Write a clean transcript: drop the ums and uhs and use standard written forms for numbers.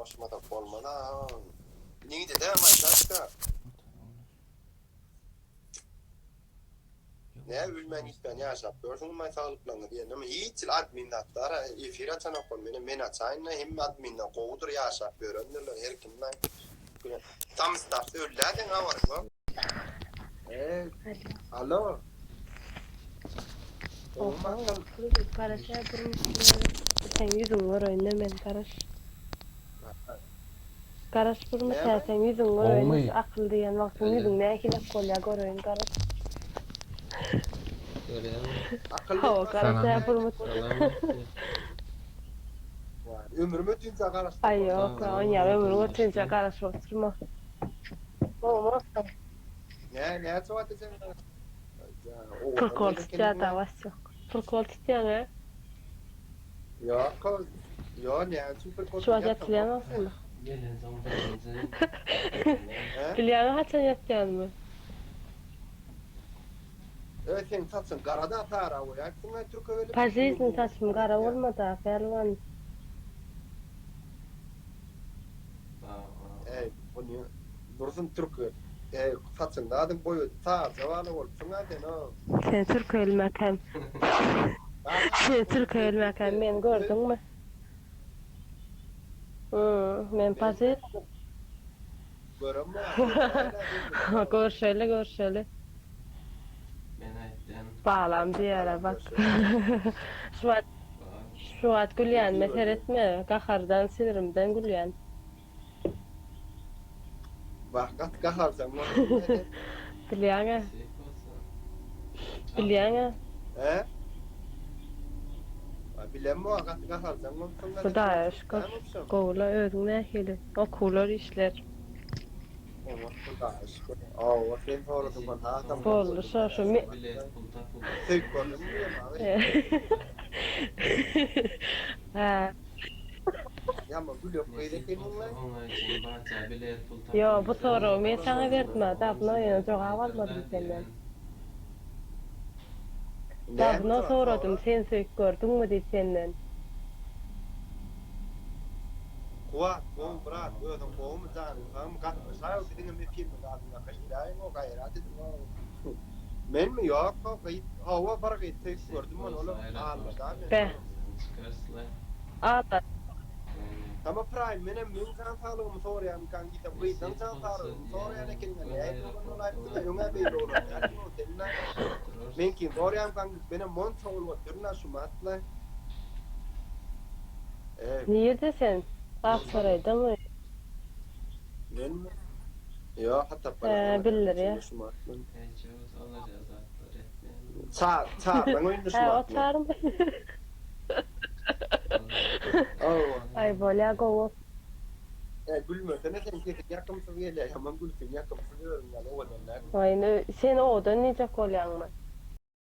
hoşuma da olmadı. Neydi de ama başka. Ne ülmen gitmen yaşap görsün ben sağlıklanır diye ama hiç admin hatta Efire sana kon men açayın hem adminle kovdur yaşap görünürler her kimden tam staff öyleden var mı? Alo. Oha, karışa sen yüzün var oyunda men Karaş burma sen yüzün var oyunda akıl diyen vaktin yüzün ne kilap kolya gör oyun karaş. Hava karışa burma. Ömrümü tünce karaş. Ay yok, ya ömrümü tünce karaş oturma. Olmaz. Ne çoğaltı sen? Pırkol tutuyor da var yok. Pırkol tutuyor ne? Yok, yok ne süper kol. Şu an yatılıyor nasıl mı? Bilyana haçan yatıyor mu? Evet sen tatsın karada atar o ya. Sen Türk öyle. Pazizin tatsın kara olmadı Palwan. Bunu dursun Türk. Tatsın da adım boyu ta zavallı ol. Sana de no. Sen Türk ölmeken. Sen Türk ölmeken men gördün mü? Men paziz. Görüm mü? Gör şöyle. Bağlam diyara bak. Şu at gülyan meser etme. Kahardan sinirimden gülyan. Bak kahar sen mi? Bilyana. Bilyana. He? Bilem mi? Kahar sen mi? Bu da aşkı. Gowula ödüne hili. O kulor işler. Bu da aşkı. O sen sorudun bana. Bollu şu mi? Tek konum mu? Ha. Ya ama gülüyor böyle kendinle. Yo bu soru men sana verdim da bunu yana cevap almadım senden. Da bunu sordum sen söyleyip gördün mü diye senden. Kuat, bom berat, ödüm bom canım. Hem katma saya dediğin bir film lazım. Kaçırayım o gayret dedim. Men mi yok kayıt hava var gayet tek gördüm onu almadan. Be. Ata. Ama prime benim mümkün sağlığım soruyan kan kita bu dan sağlığım soruyan kendine ya bunu live da yunga be olur. Yani o denna mümkün soruyan kan benim mon soğul turna sumatla. Nerede sen? Aksaray'da mı? Ben ya hatta bana bilir ya. Sağ ben oyunda Ha, o çağırım. Ay böyle govu. Gülmüyor. Sen ki yakın seviyeli. Hemen gülsün yakın seviyorum yani o nedenler. Aynen. Sen o da nice kolyan mı?